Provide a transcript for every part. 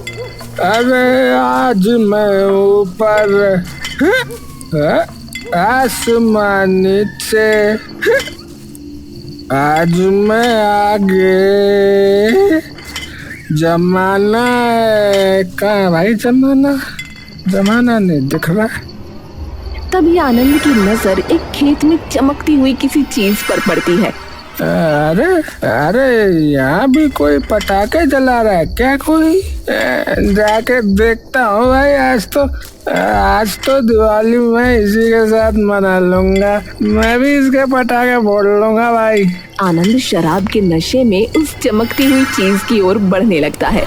अरे आज मैं ऊपर आसमान नीचे, आज मैं आगे, जमाना है कहाँ भाई? जमाना नहीं दिख रहा। तभी आनंद की नजर एक खेत में चमकती हुई किसी चीज पर पड़ती है। अरे अरे यहाँ भी कोई पटाखे जला रहा है क्या कोई? जाके देखता हूँ भाई। आज तो दिवाली मैं इसी के साथ मना लूंगा। मैं भी इसके पटाखे फोड़ लूंगा भाई। आनंद शराब के नशे में उस चमकती हुई चीज की ओर बढ़ने लगता है।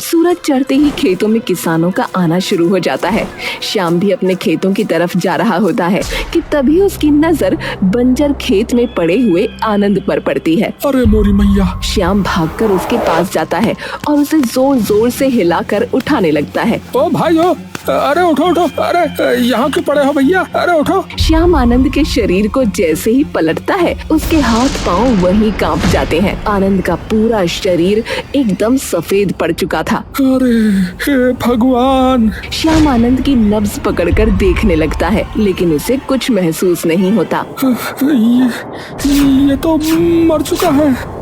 सूरज चढ़ते ही खेतों में किसानों का आना शुरू हो जाता है। श्याम भी अपने खेतों की तरफ जा रहा होता है कि तभी उसकी नजर बंजर खेत में पड़े हुए आनंद पर पड़ती है। अरे मोरी मैया! श्याम भागकर उसके पास जाता है और उसे जोर जोर से हिलाकर उठाने लगता है। ओ भाई ओ, अरे उठो उठो! अरे यहाँ क्यों पड़े हो भैया? अरे उठो! श्याम आनंद के शरीर को जैसे ही पलटता है उसके हाथ पांव वहीं कांप जाते हैं। आनंद का पूरा शरीर एकदम सफेद पड़ चुका था। अरे हे भगवान! श्याम आनंद की नब्ज पकड़कर देखने लगता है लेकिन उसे कुछ महसूस नहीं होता। ये तो मर चुका है।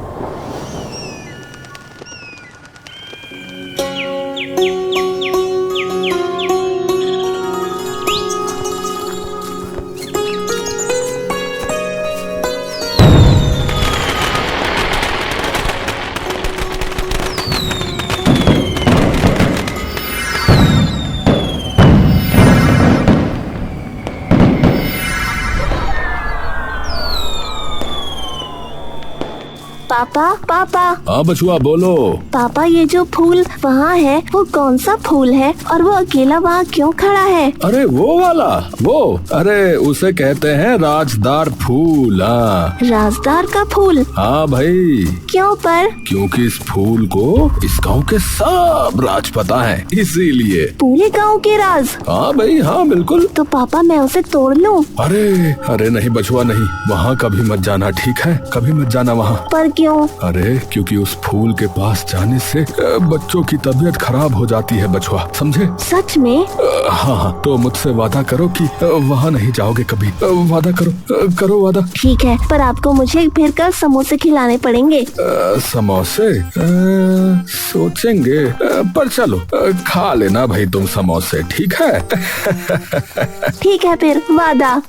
पापा। हाँ बचुआ बोलो। पापा ये जो फूल वहाँ है वो कौन सा फूल है और वो अकेला वहाँ क्यों खड़ा है? अरे वो वाला, अरे उसे कहते हैं राजदार फूल। राजदार का फूल? हाँ भाई। क्यों पर? क्योंकि इस फूल को इस गांव के सब राज पता है, इसीलिए। पूरे गांव के राज? हाँ भाई हाँ बिल्कुल। तो पापा मैं उसे तोड़ लूं? अरे नहीं बचुआ नहीं, वहाँ कभी मत जाना, ठीक है? कभी मत जाना वहाँ। पर क्यों? अरे क्योंकि उस फूल के पास जाने से बच्चों की तबीयत खराब हो जाती है बचुआ, समझे? सच में? हाँ तो मुझसे वादा करो कि वहाँ नहीं जाओगे कभी। वादा करो वादा। ठीक है, पर आपको मुझे फिर कल समोसे खिलाने पड़ेंगे। समोसे? सोचेंगे, पर चलो खा लेना भाई तुम समोसे, ठीक है? ठीक है फिर, वादा।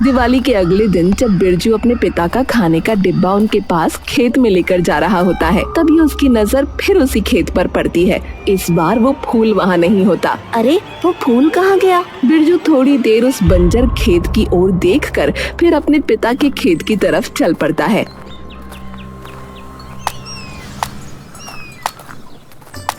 दिवाली के अगले दिन जब बिरजू अपने पिता का खाने का डिब्बा उनके पास खेत में लेकर जा रहा होता है तभी उसकी नजर फिर उसी खेत पर पड़ती है। इस बार वो फूल वहाँ नहीं होता। अरे वो फूल कहाँ गया? बिरजू थोड़ी देर उस बंजर खेत की ओर देखकर फिर अपने पिता के खेत की तरफ चल पड़ता है।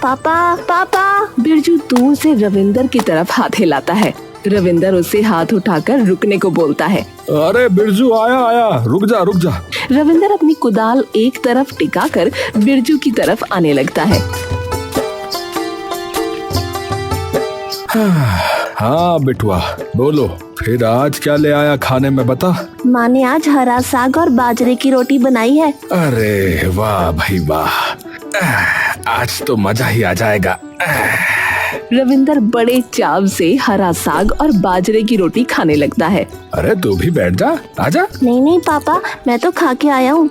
पापा। बिरजू दूर से रविंदर की तरफ हाथ हिलाता है। रविंदर उसे हाथ उठाकर रुकने को बोलता है। अरे बिरजू आया, रुक जा। रविंदर अपनी कुदाल एक तरफ टिकाकर बिरजू की तरफ आने लगता है। हाँ बेटुआ बोलो, फिर आज क्या ले आया खाने में बता? माँ ने आज हरा साग और बाजरे की रोटी बनाई है। अरे वाह भाई वाह, आज तो मजा ही आ जाएगा। रविंदर बड़े चाव से हरा साग और बाजरे की रोटी खाने लगता है। अरे तू भी बैठ जा, आजा। नहीं पापा, मैं तो खा के आया हूँ।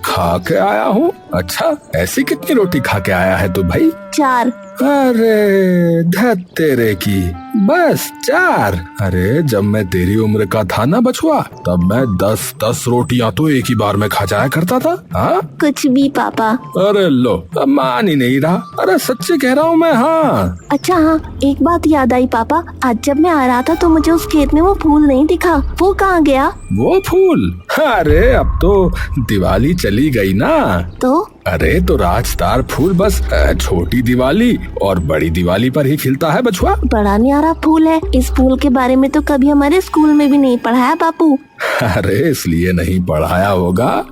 खा के आया हूँ? अच्छा, ऐसी कितनी रोटी खा के आया है तू भाई? 4। अरे धत तेरे की, बस 4? अरे जब मैं तेरी उम्र का था ना बचुआ, तब मैं 10 रोटियां तो एक ही बार में खा जाया करता था। हाँ कुछ भी पापा। अरे लो, अब मान ही नहीं रहा। अरे सच्चे कह रहा हूँ मैं। हाँ अच्छा हाँ, एक बात याद आई पापा, आज जब मैं आ रहा था तो मुझे उस खेत में वो फूल नहीं दिखा। वो कहाँ गया? वो फूल? अरे अब तो दिवाली चली गई ना। तो? अरे तो राजदार फूल बस छोटी दिवाली और बड़ी दिवाली पर ही खिलता है बचुआ। बड़ा न्यारा फूल है। इस फूल के बारे में तो कभी हमारे स्कूल में भी नहीं पढ़ाया बापू। अरे इसलिए नहीं पढ़ाया होगा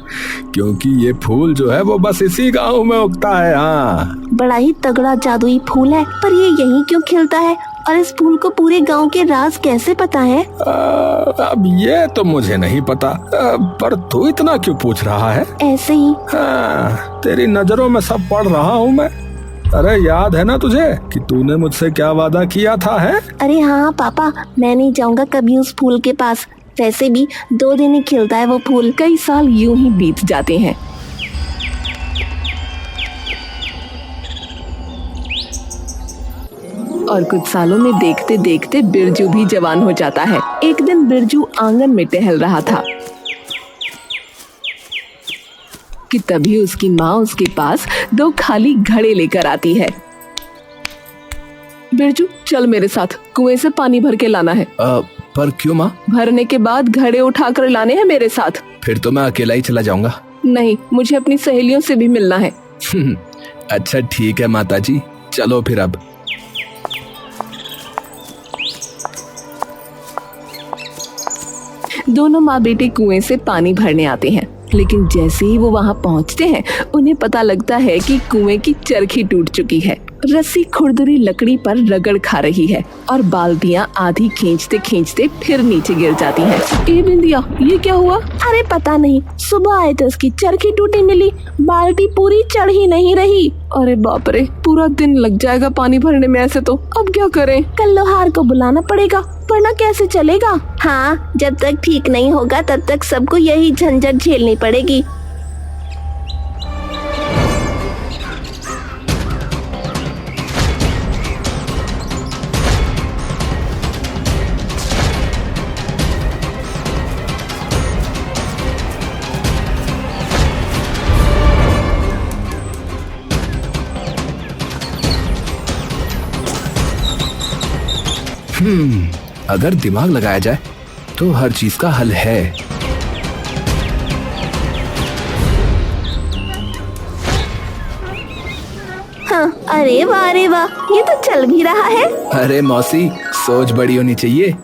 क्योंकि ये फूल जो है वो बस इसी गांव में उगता है। हाँ बड़ा ही तगड़ा जादुई फूल है, पर ये यहीं क्यों खिलता है? और इस फूल को पूरे गांव के राज कैसे पता है? अब ये तो मुझे नहीं पता, पर तू इतना क्यों पूछ रहा है? ऐसे ही। हाँ, तेरी नजरों में सब पढ़ रहा हूँ मैं। अरे याद है ना तुझे कि तूने मुझसे क्या वादा किया था, है? अरे हाँ पापा, मैं नहीं जाऊंगा कभी उस फूल के पास। वैसे भी 2 दिन ही खिलता है वो फूल। कई साल यूं ही बीत जाते हैं। और कुछ सालों में देखते देखते बिरजू भी जवान हो जाता है। एक दिन बिरजू आंगन में टहल रहा था कि तभी उसकी माँ उसके पास 2 खाली घड़े लेकर आती है। बिरजू, चल मेरे साथ, कुएं से पानी भर के लाना है। पर क्यों माँ? भरने के बाद घड़े उठाकर लाने हैं मेरे साथ। फिर तो मैं अकेला ही चला जाऊंगा। नहीं, मुझे अपनी सहेलियों से भी मिलना है। अच्छा ठीक है माताजी, चलो फिर अब। दोनों माँ बेटे कुएं से पानी भरने आते हैं, लेकिन जैसे ही वो वहाँ पहुँचते हैं उन्हें पता लगता है कि कुएं की चरखी टूट चुकी है। रस्सी खुरदुरी लकड़ी पर रगड़ खा रही है और बाल्टियाँ आधी खींचते खींचते फिर नीचे गिर जाती हैं। ए बिंदिया, ये क्या हुआ? अरे पता नहीं, सुबह आए तो उसकी चरखी टूटी मिली, बाल्टी पूरी चढ़ ही नहीं रही। अरे बाप रे, पूरा दिन लग जाएगा पानी भरने में ऐसे तो। अब क्या करें? कल लोहार को बुलाना पड़ेगा, वरना कैसे चलेगा। हाँ, जब तक ठीक नहीं होगा तब तक सबको यही झंझट झेलनी पड़ेगी। अगर दिमाग लगाया जाए तो हर चीज का हल है। हाँ, अरे वाह, ये तो चल भी रहा है। अरे मौसी, सोच बड़ी होनी चाहिए।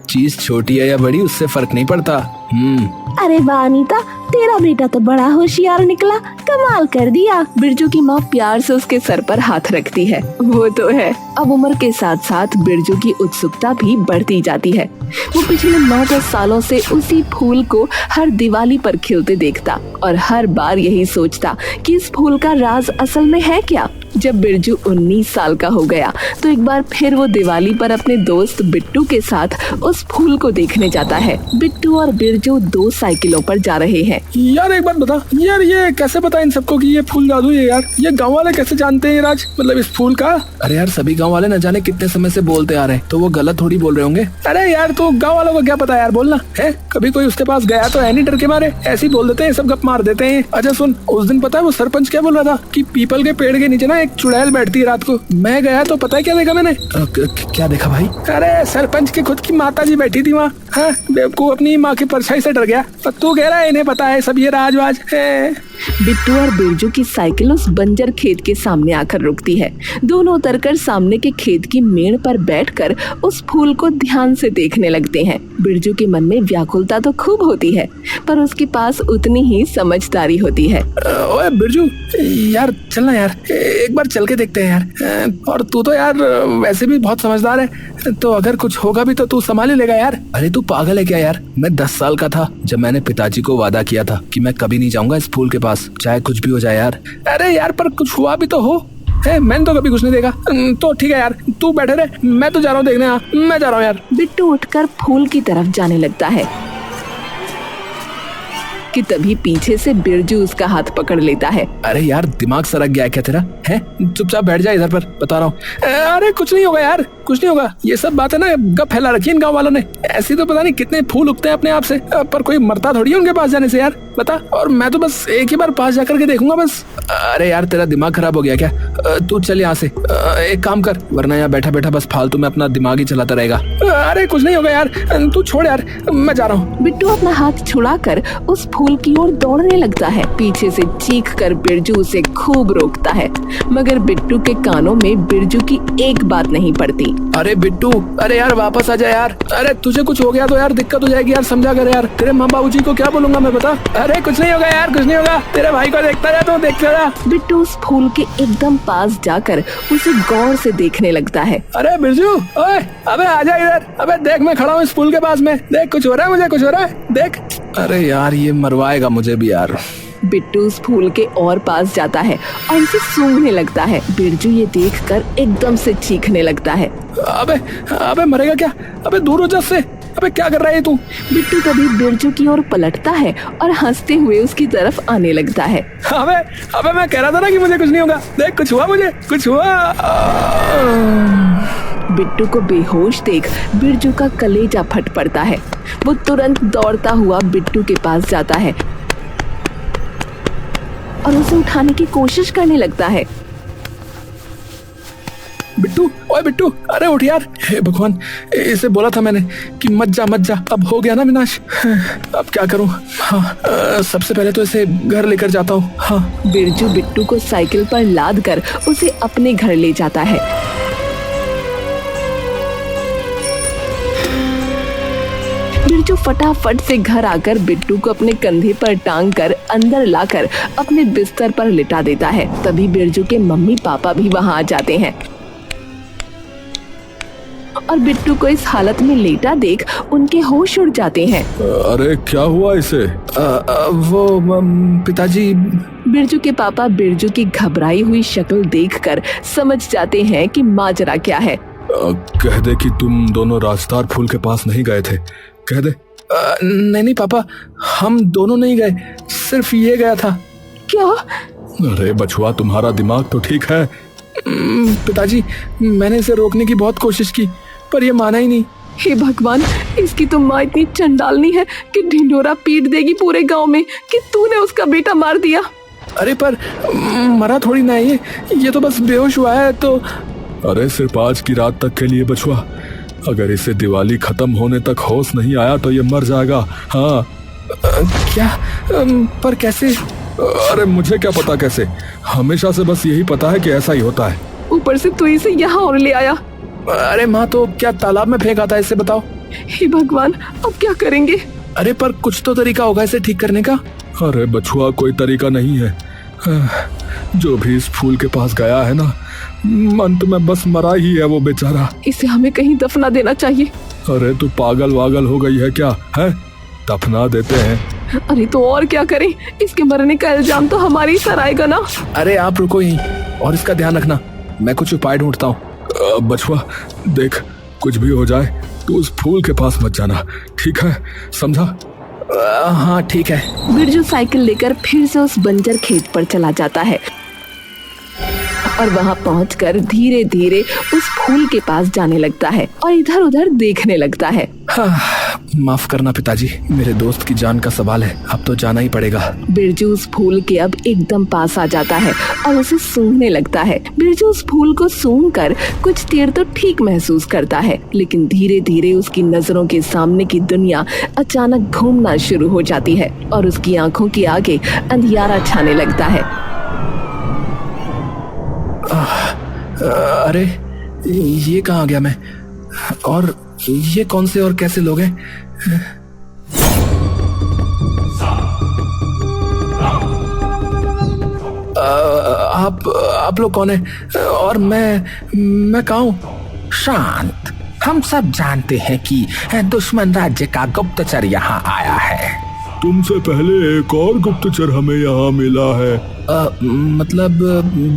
चीज छोटी है या बड़ी उससे फर्क नहीं पड़ता। अरे वाह अनीता, तेरा बेटा तो बड़ा होशियार निकला, कमाल कर दिया। बिरजू की माँ प्यार से उसके सर पर हाथ रखती है। वो तो है। अब उम्र के साथ साथ बिरजू की उत्सुकता भी बढ़ती जाती है। वो पिछले 9-10 सालों से उसी फूल को हर दिवाली पर खिलते देखता और हर बार यही सोचता कि इस फूल का राज असल में है क्या। जब बिरजू 19 साल का हो गया तो एक बार फिर वो दिवाली पर अपने दोस्त बिट्टू के साथ उस फूल को देखने जाता है। बिट्टू और बिरजू 2 साइकिलों पर जा रहे हैं। यार एक बात बता, यार ये कैसे पता इन सबको कि ये फूल जादू है? यार ये गांव वाले कैसे जानते हैं राज, मतलब इस फूल का? अरे यार सभी गांव वाले न जाने कितने समय से बोलते आ रहे हैं, तो वो गलत थोड़ी बोल रहे होंगे। अरे यार तो गांव वालों को क्या पता यार, बोलना है। कभी कोई उसके पास गया तो है नहीं, डर के मारे ऐसे ही बोल देते हैं, सब गप मार देते हैं। अच्छा सुन, उस दिन पता है वो सरपंच क्या बोल रहा था कि पीपल के पेड़ के नीचे ना एक चुड़ैल बैठती है रात को। मैं गया तो पता है क्या देखा मैंने? क्या देखा भाई? अरे सरपंच की खुद की माता जी बैठी थी वहाँ। हाँ, बेवकूफ अपनी माँ की परछाई से डर गया। पर तू कह रहा है इन्हें पता है सब ये राजवाज है। बिट्टू और बिरजू की साइकिल उस बंजर खेत के सामने आकर रुकती है। दोनों उतरकर सामने के खेत की मेड़ पर बैठकर उस फूल को ध्यान से देखने लगते हैं। बिरजू के मन में व्याकुलता तो खूब होती है, पर उसके पास उतनी ही समझदारी होती है। ओए बिरजू, यार चलना यार, एक बार चल के देखते हैं यार। और तू तो यार वैसे भी बहुत समझदार है, तो अगर कुछ होगा भी तो तू संभाल ही लेगा यार। अरे तू पागल है क्या यार? मैं 10 साल का था जब मैंने पिताजी को वादा किया था कि मैं कभी नहीं जाऊंगा इस फूल के पास, चाहे कुछ भी हो जाए यार। अरे यार पर कुछ हुआ भी तो हो, मैंने तो कभी कुछ नहीं देखा। तो ठीक है यार, तू बैठे रहे, मैं तो जा रहा हूँ देखने। मैं जा रहा हूँ यार। बिट्टू उठकर फूल की तरफ जाने लगता है कि तभी पीछे से बिरजू उसका हाथ पकड़ लेता है। अरे यार दिमाग सरक गया क्या तेरा? है चुपचाप बैठ जा इधर पर, बता रहा हूँ। अरे कुछ नहीं होगा यार, कुछ नहीं होगा। ये सब बातें ना गप फैला रखी है इन गाँव वालों ने। ऐसी तो पता नहीं कितने फूल उगते हैं अपने आप से, पर कोई मरता थोड़ी है उनके पास जाने से यार, बता। और मैं तो बस एक ही बार पास जाकर के देखूंगा बस। अरे यार तेरा दिमाग खराब हो गया क्या? तू चल यहाँ से, एक काम कर, वरना यहाँ बैठा बैठा बस फालतू में अपना दिमाग ही चलाता रहेगा। अरे कुछ नहीं होगा यार, तू छोड़ यार, मैं जा रहा हूँ। बिट्टू अपना हाथ छुड़ाकर उस फूल की ओर दौड़ने लगता है। पीछे से चीख कर बिरजू उसे खूब रोकता है, मगर बिट्टू के कानों में बिरजू की एक बात नहीं पड़ती। अरे बिट्टू, अरे यार वापस आ जा यार। अरे तुझे कुछ हो गया तो यार दिक्कत हो जाएगी यार, समझा कर यार। तेरे माँ बाबू जी को क्या बोलूंगा मैं, बता। अरे कुछ नहीं होगा यार, कुछ नहीं होगा, तेरे भाई को देखता जा, तू देखता जा। बिट्टू उस फूल के एकदम पास जाकर उसे गौर से देखने लगता है। अरे बिरजू, ओए अबे आजा इधर, अबे देख मैं खड़ा हूँ इस फूल के पास में, देख कुछ हो रहा है, मुझे कुछ हो रहा है, देख। अरे यार ये मरवाएगा मुझे भी यार। बिट्टू उस फूल के और पास जाता है और उसे सूंघने लगता है। बिरजू ये देखकर एकदम से चीखने लगता है। अबे अबे मरेगा क्या, अबे दूर हो जा उससे, अबे क्या कर रहा है तू। बिट्टू तभी बिरजू की ओर पलटता है और हंसते हुए उसकी तरफ आने लगता है। अबे अबे मैं कह रहा था ना कि मुझे कुछ नहीं होगा, देख कुछ हुआ, मुझे कुछ हुआ। बिट्टू को बेहोश देख बिरजू का कलेजा फट पड़ता है। वो तुरंत दौड़ता हुआ बिट्टू के पास जाता है और उसे उठाने की कोशिश करने लगता है। बिट्टू, ओए बिट्टू, अरे उठ यार, हे भगवान, इसे बोला था मैंने कि मत जा, अब हो गया ना विनाश, अब क्या करूं। हाँ, सबसे पहले तो इसे घर लेकर जाता हूँ। हाँ। बिरजू बिट्टू को साइकिल पर लाद कर उसे अपने घर ले जाता है। बिरजू फटाफट से घर आकर बिट्टू को अपने कंधे पर टांग कर अंदर लाकर अपने बिस्तर पर लिटा देता है। तभी बिरजू के मम्मी पापा भी वहां आ जाते हैं और बिट्टू को इस हालत में लेटा देख उनके होश उड़ जाते हैं। अरे क्या हुआ इसे? वो पिताजी। बिरजू के पापा बिरजू की घबराई हुई शक्ल देखकर समझ जाते हैं कि माजरा क्या है। कह दे कि तुम दोनों राजदार फूल के पास नहीं गए थे, कह दे। नहीं पापा, हम दोनों नहीं गए, सिर्फ ये गया था। क्या? अरे बछुआ, तुम्हारा दिमाग तो ठीक है। पिताजी, मैंने इसे रोकने की बहुत कोशिश की पर ये माना ही नहीं। हे भगवान, इसकी तो माँ इतनी चंडालनी है कि ढिंढोरा पीट देगी पूरे गांव में कि तूने उसका बेटा मार दिया। अरे पर मरा थोड़ी ना है ये तो बस बेहोश हुआ है तो। अरे सिर्फ आज की रात तक के लिए बछुआ, अगर इसे दिवाली खत्म होने तक होश नहीं आया तो ये मर जाएगा। हाँ। क्या? पर कैसे? अरे मुझे क्या पता कैसे, हमेशा से बस यही पता है कि ऐसा ही होता है। ऊपर से तू इसे यहाँ और ले आया। अरे माँ, तो क्या तालाब में फेंका था इसे, बताओ। हे भगवान, अब क्या करेंगे? अरे पर कुछ तो तरीका होगा इसे ठीक करने का। अरे बछुआ, कोई तरीका नहीं है। जो भी इस फूल के पास गया है ना, अंत में बस मरा ही है वो बेचारा। इसे हमें कहीं दफना देना चाहिए। अरे तू पागल वागल हो गई है क्या? है, दफना देते हैं। अरे तो और क्या करें, इसके मरने का इल्जाम तो हमारे ही सर आएगा ना। अरे आप रुको यहीं और इसका ध्यान रखना, मैं कुछ उपाय ढूंढता हूँ। बछुआ देख, कुछ भी हो जाए तू उस फूल के पास मत जाना, ठीक है, समझा? हाँ ठीक है। बिरजू साइकिल लेकर फिर से उस बंजर खेत पर चला जाता है और वहां पहुंचकर धीरे धीरे उस फूल के पास जाने लगता है और इधर उधर देखने लगता है। हाँ, माफ करना पिताजी, मेरे दोस्त की जान का सवाल है, अब तो जाना ही पड़ेगा। बिरजू उस फूल के अब एकदम पास आ जाता है और उसे सूंघने लगता है। बिरजू उस फूल को सूंघकर कुछ देर तो ठीक महसूस करता है, लेकिन धीरे धीरे उसकी नजरों के सामने की दुनिया अचानक घूमना शुरू हो जाती है और उसकी आंखों के आगे अंधियारा छाने लगता है। अरे ये कहाँ गया मैं, और ये कौन से और कैसे लोग हैं? आप लोग कौन हैं और मैं कहाँ हूँ? शांत, हम सब जानते हैं कि दुश्मन राज्य का गुप्तचर यहाँ आया है। तुमसे पहले एक और गुप्तचर हमें यहाँ मिला है। मतलब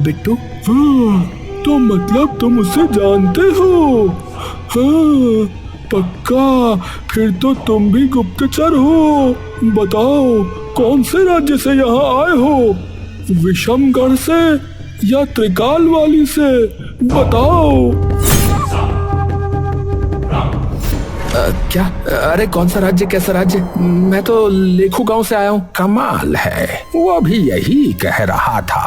बिट्टू? हाँ, तो मतलब तुम उसे जानते हो? हाँ, पक्का, फिर तो तुम भी गुप्तचर हो। बताओ, कौन से राज्य से यहाँ आए हो? विषमगढ़ से या त्रिकाल वाली से? बताओ। क्या? अरे कौन सा राज्य, कैसा राज्य? मैं तो लेखू गांव से आया हूँ। कमाल है, वो भी यही कह रहा था।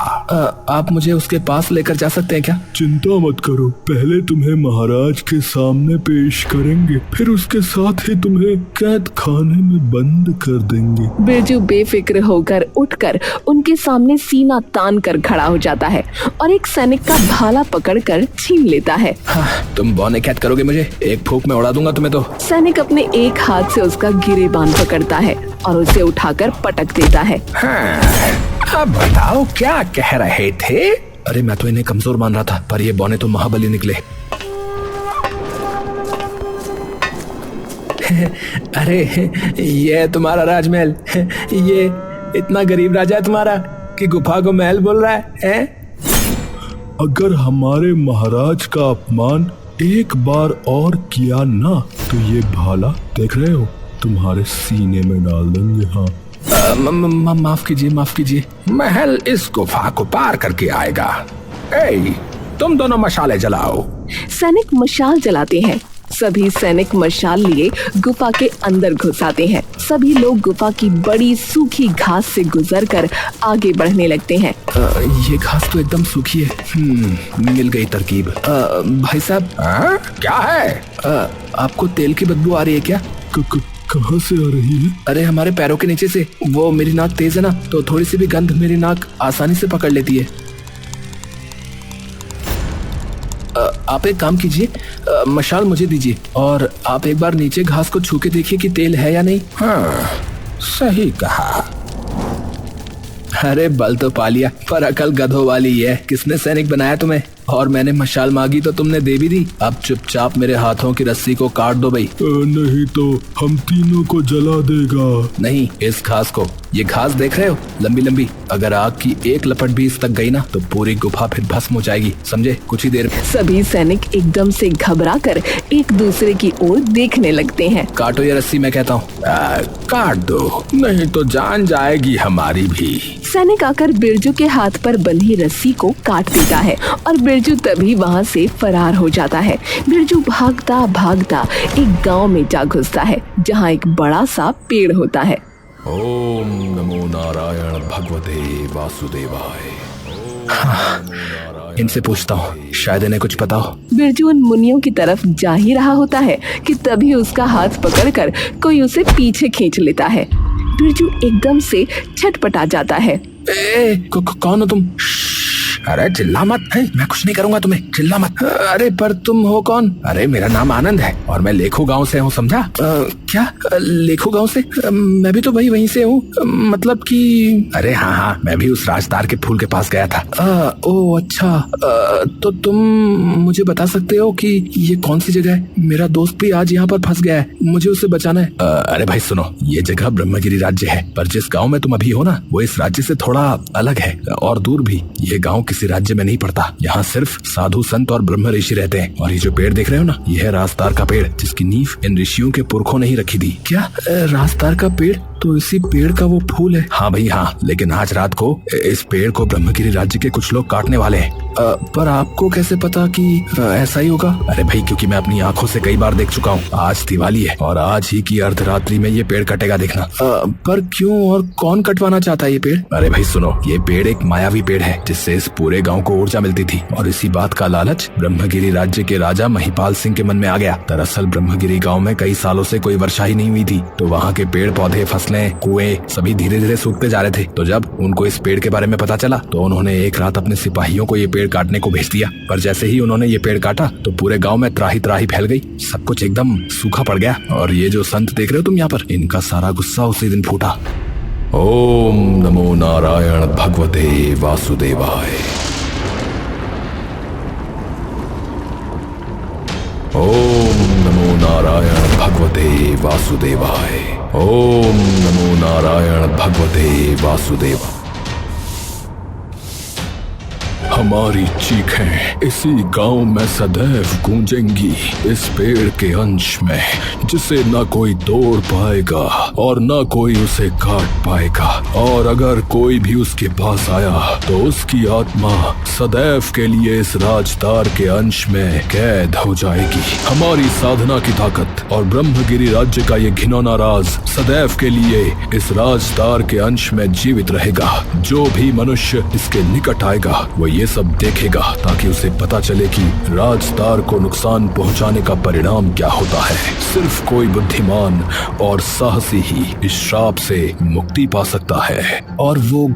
आप मुझे उसके पास लेकर जा सकते हैं क्या? चिंता मत करो, पहले तुम्हें महाराज के सामने पेश करेंगे, फिर उसके साथ ही तुम्हें कैद खाने में बंद कर देंगे। बिरजू बेफिक्र होकर उठकर उनके सामने सीना तान कर खड़ा हो जाता है और एक सैनिक का भाला पकड़कर छीन लेता है। हाँ, तुम बौने कैद करोगे मुझे? एक फूंक में उड़ा दूंगा तुम्हें तो। सैनिक अपने एक हाथ से उसका गिरेबान पकड़ता है और उसे उठाकर पटक देता है। हाँ, अब बताओ क्या कह रहे थे? अरे मैं तो इन्हें कमजोर मान रहा था, पर ये बौने तो महाबली निकले। अरे ये तुम्हारा राजमहल, ये इतना गरीब राजा है तुम्हारा कि गुफा को महल बोल रहा है? अगर हमारे महाराज का अपमान एक बार और किया ना तो ये भाला देख रहे हो तुम्हारे सीने में डाल देंगे। हाँ माफ कीजिए, महल इस गुफा को पार करके आएगा। तुम दोनों मशाले जलाओ। सैनिक मशाल जलाते हैं। सभी सैनिक मशाल लिए गुफा के अंदर घुस आते हैं। सभी लोग गुफा की बड़ी सूखी घास से गुजरकर आगे बढ़ने लगते हैं। ये घास तो एकदम सूखी है। मिल गई तरकीब। भाई साहब, क्या है? आपको तेल की बदबू आ रही है क्या? कहाँ से आ रही है? अरे हमारे पैरों के नीचे से। वो मेरी नाक तेज है ना, तो थोड़ी सी भी गंध मेरी नाक आसानी से पकड़ लेती है। आप एक काम कीजिए, मशाल मुझे दीजिए और आप एक बार नीचे घास को छू के देखिए कि तेल है या नहीं। हाँ, सही कहा। अरे बल तो पा लिया, पर अकल गधों वाली है। किसने सैनिक बनाया तुम्हें? और मैंने मशाल मांगी तो तुमने दे भी दी। अब चुपचाप मेरे हाथों की रस्सी को काट दो भाई। नहीं तो हम तीनों को जला देगा। नहीं, इस घास को। ये घास देख रहे हो, लंबी लंबी। अगर आग की एक लपट भी इस तक गई ना तो पूरी गुफा फिर भस्म हो जाएगी, समझे? कुछ ही देर में। सभी सैनिक एकदम से घबराकर एक दूसरे की ओर देखने लगते हैं। काटो ये रस्सी, मैं कहता हूँ। काट दो, नहीं तो जान जाएगी हमारी भी। सैनिक आकर बिरजू के हाथ पर बंधी रस्सी को काट देता है और बिरजू तभी वहाँ से फरार हो जाता है। बिरजू भागता भागता एक गांव में जा घुसता है जहाँ एक बड़ा सा पेड़ होता है। ओम नमो नारायण भगवते वासुदेवाय। इनसे पूछता हूँ, शायद इन्हें कुछ पता हो। बिरजू उन मुनियों की तरफ जा ही रहा होता है कि तभी उसका हाथ पकड़कर कोई उसे पीछे खींच लेता है। बिरजू एकदम से छटपटा जाता है। कौन हो तुम? अरे चिल्ला मत। मैं कुछ नहीं करूंगा तुम्हें, चिल्ला मत। अरे पर तुम हो कौन? अरे मेरा नाम आनंद है और मैं लेखो गांव से हूँ, समझा? क्या लेखो गांव से? मैं भी तो वहीं से हूँ। मतलब कि अरे हाँ, मैं भी उस राजदार के फूल के पास गया था। ओ अच्छा। तो तुम मुझे बता सकते हो कि ये कौन सी जगह है? मेरा दोस्त भी आज यहाँ पर फंस गया है, मुझे उसे बचाना है। अरे भाई सुनो, ये जगह ब्रह्मगिरी राज्य है, पर जिस गाँव में तुम अभी हो ना वो इस राज्य से थोड़ा अलग है और दूर भी। ये गाँव किसी राज्य में नहीं पड़ता। यहाँ सिर्फ साधु संत और ब्रह्म ऋषि रहते हैं। और ये जो पेड़ देख रहे हो ना, यह है राजदार का पेड़, जिसकी नींव इन ऋषियों के पुरखों ने ही रखी थी। क्या राजदार का पेड़? तो इसी पेड़ का वो फूल है? हाँ भाई हाँ, लेकिन आज रात को इस पेड़ को ब्रह्मगिरी राज्य के कुछ लोग काटने वाले हैं। पर आपको कैसे पता कि ऐसा ही होगा? अरे भाई क्योंकि मैं अपनी आंखों से कई बार देख चुका हूँ। आज दिवाली है और आज ही की अर्धरात्रि में ये पेड़ कटेगा, देखना। पर क्यों और कौन कटवाना चाहता है ये पेड़? अरे भाई सुनो, ये पेड़ एक मायावी पेड़ है जिससे इस पूरे गाँव को ऊर्जा मिलती थी और इसी बात का लालच ब्रह्मगिरी राज्य के राजा महिपाल सिंह के मन में आ गया। दरअसल ब्रह्मगिरी गाँव में कई सालों से कोई वर्षा ही नहीं हुई थी, तो वहाँ के पेड़ पौधे, फसलें, कुएं सभी धीरे धीरे सूखते जा रहे थे। तो जब उनको इस पेड़ के बारे में पता चला तो उन्होंने एक रात अपने सिपाहियों को ये पेड़ काटने को भेज दिया। पर जैसे ही उन्होंने ये पेड़ काटा तो पूरे गांव में त्राही त्राही फैल गई, सब कुछ एकदम सूखा पड़ गया। और ये जो संत देख रहे हो तुम यहाँ पर, इनका सारा गुस्सा उसी दिन फूटा। ओम नमो नारायण भगवते वासुदेवाय। ओम नमो नारायण भगवते वासुदेवाय। ओम नमो नारायण भगवते वासुदेवाय। हमारी चीखें इसी गांव में सदैव गूंजेंगी, इस पेड़ के अंश में, जिसे न कोई तोड़ पाएगा और न कोई उसे काट पाएगा। और अगर कोई भी उसके पास आया तो उसकी आत्मा सदैव के लिए इस राजदार के अंश में कैद हो जाएगी। हमारी साधना की ताकत और ब्रह्मगिरी राज्य का ये घिनौना राज सदैव के लिए इस राजदार के अंश में जीवित रहेगा। जो भी मनुष्य इसके निकट आएगा वो ये सब देखेगा ताकि उसे पता चले कि राजदार को नुकसान पहुंचाने का परिणाम क्या होता है। सिर्फ कोई बुद्धिमान और साहसी ही इस श्राप से मुक्ति पा सकता है। और वो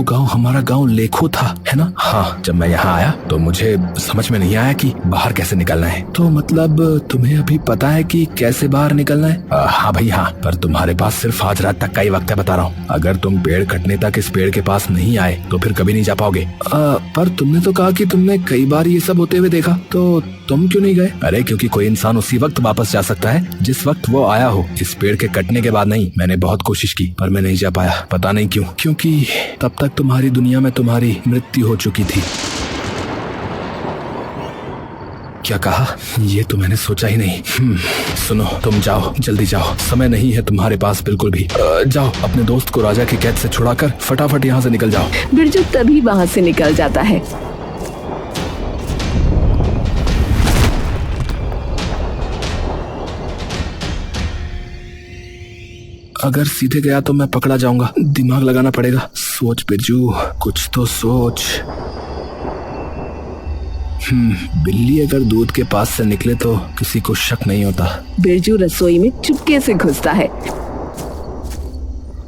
गांव हमारा गांव लेखो था, है ना? हाँ, जब मैं यहाँ आया तो मुझे समझ में नहीं आया कि बाहर कैसे निकलना है। तो मतलब तुम्हें अभी पता है कि कैसे बाहर निकलना है? हाँ भाई हाँ, पर तुम्हारे पास सिर्फ आज रात तक का ही वक्त है, बता रहा हूँ। अगर तुम पेड़ कटने तक इस पेड़ के पास नहीं आए तो फिर कभी नहीं जा पाओगे। पर तुमने तो कहा कि तुमने कई बार ये सब होते हुए देखा, तो तुम क्यों नहीं गए? अरे क्योंकि कोई इंसान उसी वक्त वापस जा सकता है जिस वक्त वो आया हो। इस पेड़ के कटने के बाद नहीं। मैंने बहुत कोशिश की पर मैं नहीं जा पाया, पता नहीं क्यों। क्योंकि तब तक तुम्हारी दुनिया में तुम्हारी मृत्यु हो चुकी थी। क्या कहा? ये तो मैंने सोचा ही नहीं। सुनो, तुम जाओ, जल्दी जाओ, समय नहीं है तुम्हारे पास बिल्कुल भी। जाओ, अपने दोस्त को राजा की कैद से छुड़ाकर फटाफट यहाँ से निकल जाओ। बिरजू तभी वहाँ से निकल जाता है। अगर सीधे गया तो मैं पकड़ा जाऊंगा, दिमाग लगाना पड़ेगा। सोच बिरजू, कुछ तो सोच। बिल्ली अगर दूध के पास से निकले तो किसी को शक नहीं होता। बिरजू रसोई में चुपके से घुसता है।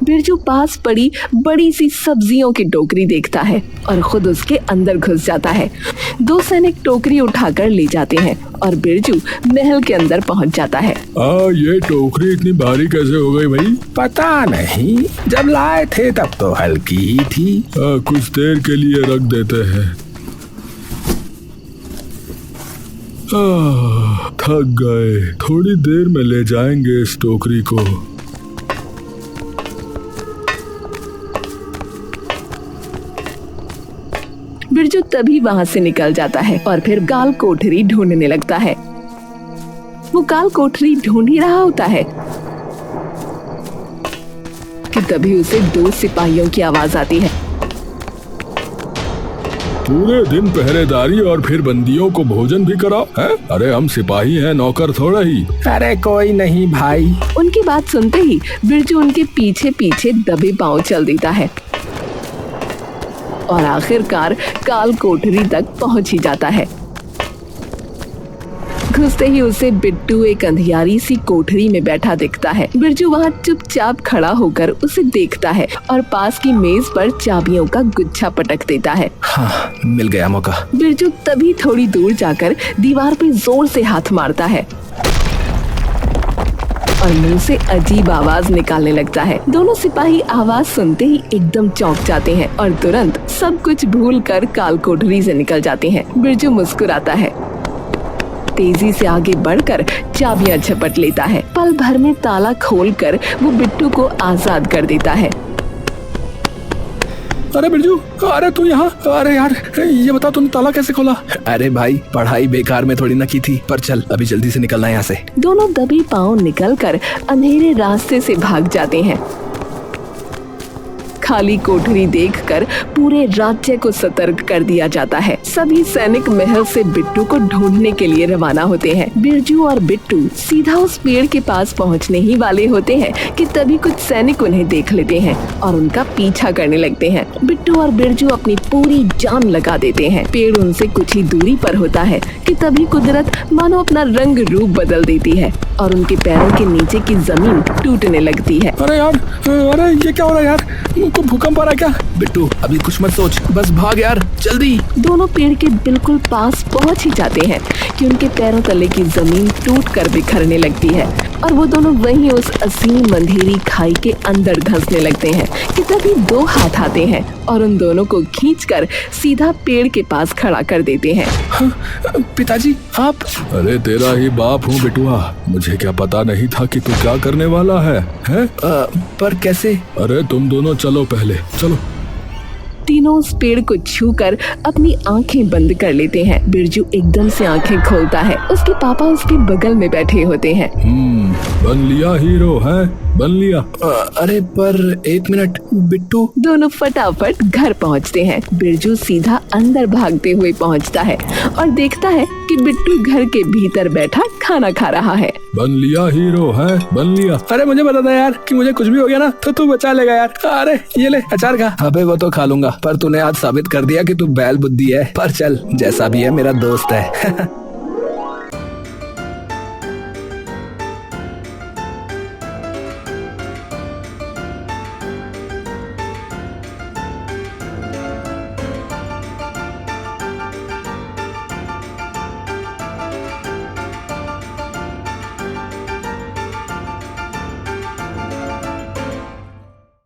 बिरजू पास पड़ी बड़ी सी सब्जियों की टोकरी देखता है और खुद उसके अंदर घुस जाता है। दो सैनिक टोकरी उठाकर ले जाते हैं और बिरजू महल के अंदर पहुंच जाता है। ये टोकरी इतनी भारी कैसे हो गई भाई? पता नहीं, जब लाए थे तब तो हल्की ही थी। कुछ देर के लिए रख देते हैं। थक गए, थोड़ी देर में ले जाएंगे इस टोकरी को। बिरजू तभी वहाँ से निकल जाता है और फिर काल कोठरी ढूंढने लगता है। वो काल कोठरी ढूंढ ही रहा होता है कि तभी उसे दो सिपाहियों की आवाज आती है। पूरे दिन पहरेदारी और फिर बंदियों को भोजन भी कराओ है? अरे हम सिपाही हैं, नौकर थोड़ा ही। अरे कोई नहीं भाई। उनकी बात सुनते ही बिरजू उनके पीछे पीछे दबे पांव चल देता है और आखिरकार काल कोठरी तक पहुंच ही जाता है। घुसते ही उसे बिट्टू एक अंधियारी सी कोठरी में बैठा दिखता है। बिरजू वहाँ चुपचाप खड़ा होकर उसे देखता है और पास की मेज पर चाबियों का गुच्छा पटक देता है। हाँ, मिल गया मौका। बिरजू तभी थोड़ी दूर जाकर दीवार पे जोर से हाथ मारता है और मुंह से अजीब आवाज निकालने लगता है। दोनों सिपाही आवाज सुनते ही एकदम चौंक जाते हैं और तुरंत सब कुछ भूलकर काल कोठरी से निकल जाते हैं। बिरजू मुस्कुराता है, तेजी से आगे बढ़कर चाबियां झपट लेता है। पल भर में ताला खोलकर वो बिट्टू को आजाद कर देता है। अरे बिरजू, अरे तू यहाँ? अरे यार, ये बता तूने ताला कैसे खोला? अरे भाई, पढ़ाई बेकार में थोड़ी ना की थी, पर चल अभी जल्दी से निकलना है यहाँ से। दोनों दबे पांव निकलकर अंधेरे रास्ते से भाग जाते हैं। खाली कोठरी देखकर पूरे राज्य को सतर्क कर दिया जाता है। सभी सैनिक महल से बिट्टू को ढूंढने के लिए रवाना होते हैं। बिरजू और बिट्टू सीधा उस पेड़ के पास पहुंचने ही वाले होते हैं कि तभी कुछ सैनिक उन्हें देख लेते हैं और उनका पीछा करने लगते हैं। बिट्टू और बिरजू अपनी पूरी जान लगा देते हैं। पेड़ उनसे कुछ ही दूरी पर होता है कि तभी कुदरत मानो अपना रंग रूप बदल देती है और उनके पैरों के नीचे की जमीन टूटने लगती है। अरे यार, अरे ये क्या हो रहा है यार? को भूकंप आ रहा है क्या? बिट्टू अभी कुछ मत सोच, बस भाग यार, जल्दी। दोनों पेड़ के बिल्कुल पास पहुंच ही जाते हैं कि उनके पैरों तले की जमीन टूटकर बिखरने लगती है और वो दोनों वहीं उस असीम अंधेरी खाई के अंदर धंसने लगते हैं कि तभी दो हाथ आते हैं और उन दोनों को खींचकर सीधा पेड़ के पास खड़ा कर देते हैं। हाँ, पिताजी आप? अरे तेरा ही बाप हूँ बिटुआ, मुझे क्या पता नहीं था कि तू क्या करने वाला है? पर कैसे? अरे तुम दोनों चलो पहले, चलो। तीनों उस पेड़ को छूकर अपनी आंखें बंद कर लेते हैं। बिरजू एकदम से आंखें खोलता है। उसके पापा उसके बगल में बैठे होते हैं। बन लिया हीरो है? बन लिया। अरे पर एक मिनट बिट्टू। दोनों फटाफट घर पहुंचते हैं। बिरजू सीधा अंदर भागते हुए पहुंचता है और देखता है कि बिट्टू घर के भीतर बैठा खाना खा रहा है। बन लिया हीरो है, बन लिया। अरे मुझे बता था यार कि मुझे कुछ भी हो गया ना तो तू बचा लेगा यार। अरे ये ले अचार खा। अबे वो तो खा लूंगा, पर तूने आज साबित कर दिया कि तू बैल बुद्धि है। पर चल, जैसा भी है मेरा दोस्त है।